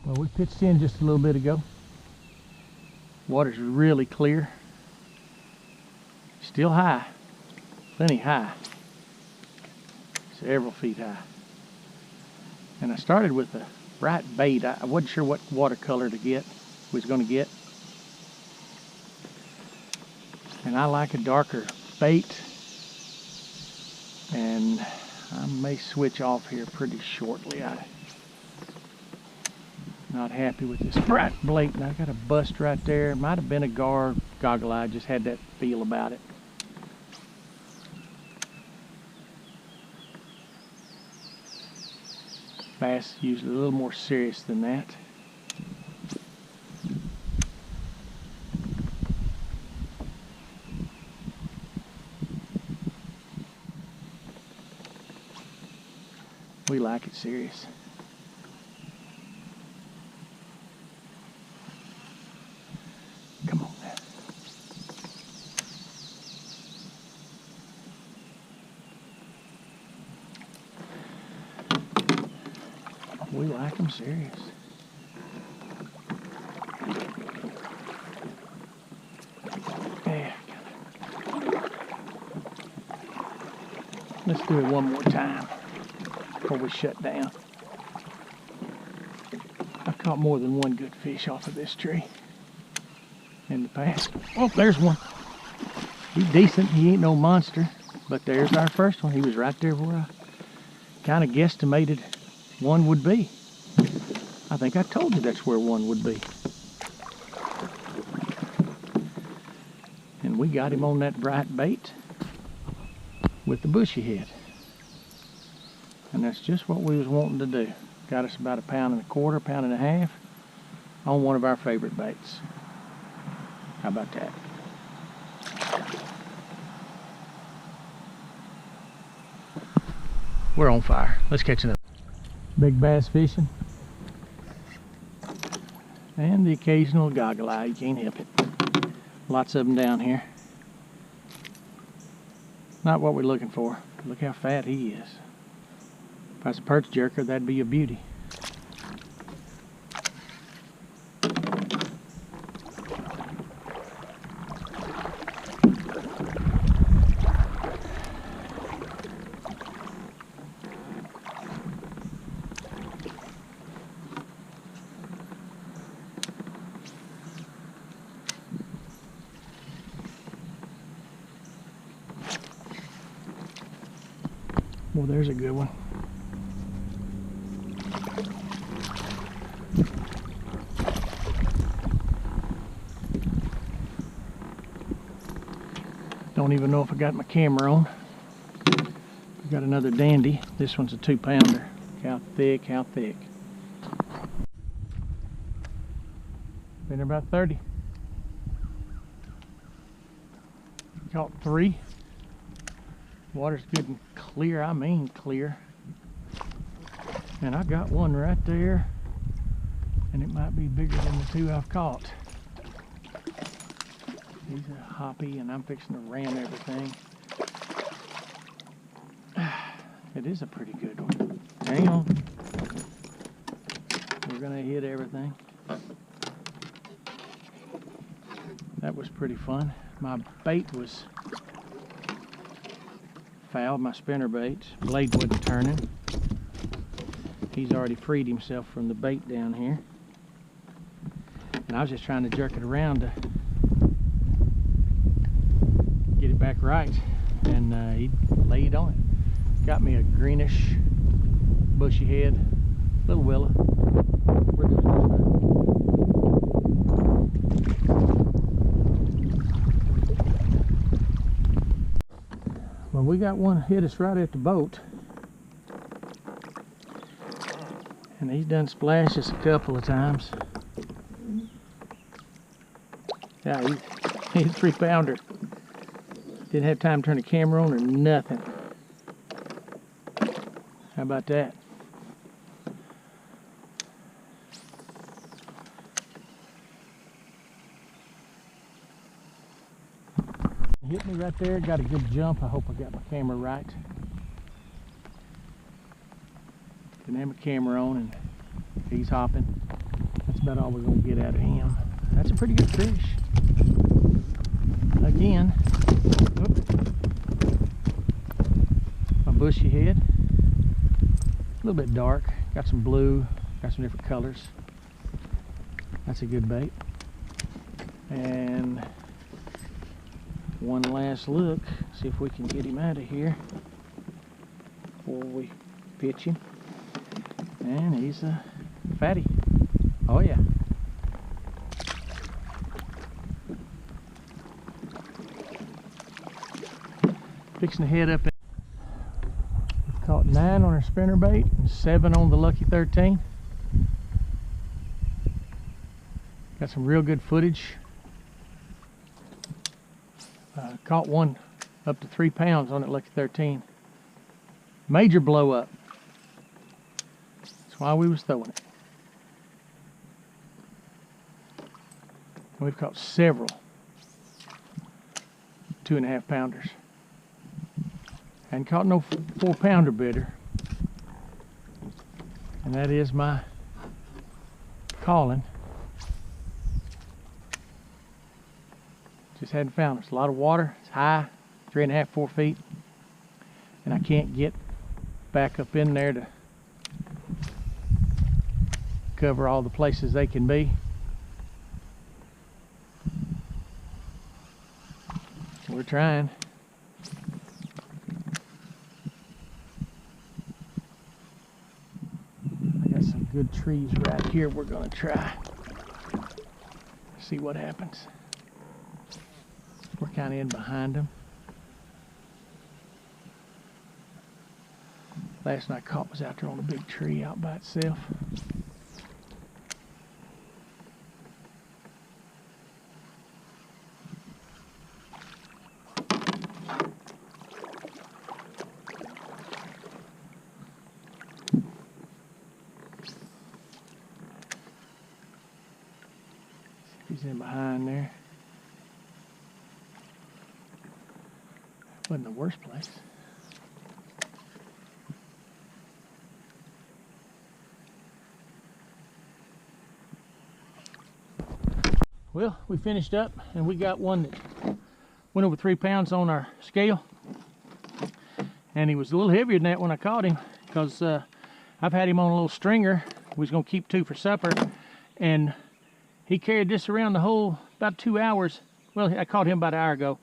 Well, we pitched in just a little bit ago. Water's really clear. Still high, plenty high. Several feet high. And I started with a bright bait. I wasn't sure what watercolor to was going to get. And I like a darker bait. And I may switch off here pretty shortly. I'm not happy with this bright bait. And I got a bust right there. It might have been a goggle eye. Just had that feel about it. Bass usually a little more serious than that. We like it serious. Come on now. We like them serious. Yeah. Let's do it one more time before we shut down. I've caught more than one good fish off of this tree in the past. Oh, there's one. He's decent. He ain't no monster. But there's our first one. He was right there where I kind of guesstimated one would be. I think I told you that's where one would be. And we got him on that bright bait with the bushy head. And that's just what we was wanting to do. Got us about 1.25 pounds, 1.5 pounds on one of our favorite baits. How about that? We're on fire. Let's catch another. Big bass fishing. And the occasional goggle eye, you can't help it. Lots of them down here. Not what we're looking for. Look how fat he is. If I was a perch jerker, that'd be a beauty. Well, there's a good one. Don't even know if I got my camera on. I got another dandy. This one's a 2-pounder. How thick, how thick. Been there about 30. Caught 3. Water's good and clear, I mean clear. And I got one right there, and it might be bigger than the 2 I've caught. He's a hoppy, and I'm fixing to ram everything. It is a pretty good one. Hang on. We're gonna hit everything. That was pretty fun. My bait was foul, my spinner bait. Blade wasn't turning. He's already freed himself from the bait down here. And I was just trying to jerk it around to get it back right. And he laid on it. Got me a greenish, bushy head, little willow. We're doing well, we got one hit us right at the boat. And he's done splashed us a couple of times. Yeah, he's a 3-pounder. Didn't have time to turn the camera on or nothing. How about that? Hit me right there, got a good jump. I hope I got my camera right. Didn't have my camera on and he's hopping. That's about all we're gonna get out of him. That's a pretty good fish. Again, my bushy head, a little bit dark, got some blue, got some different colors. That's a good bait. And one last look, see if we can get him out of here before we pitch him. And he's a fatty. Oh yeah. Fixing to head up. We've caught 9 on our spinnerbait and 7 on the Lucky 13. Got some real good footage. Caught one up to 3 pounds on that Lucky 13. Major blow up. That's why we was throwing it. We've caught several 2.5 pounders. Hadn't caught no 4 pounder bidder. And that is my calling. Just hadn't found it. It's a lot of water. It's high, 3.5, 4 feet. And I can't get back up in there to cover all the places they can be. We're trying. I got some good trees right here. We're gonna try. See what happens. We're kind of in behind them. Last night I caught was out there on a big tree out by itself. He's in behind there. Wasn't the worst place. Well, we finished up and we got one that went over 3 pounds on our scale. And he was a little heavier than that when I caught him because I've had him on a little stringer. We was gonna keep 2 for supper. And he carried this around the whole, about 2 hours. Well, I caught him about an hour ago.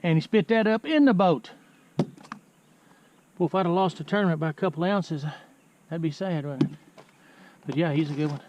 And he spit that up in the boat. Well, if I'd have lost the tournament by a couple ounces, that'd be sad, wouldn't it? But yeah, he's a good one.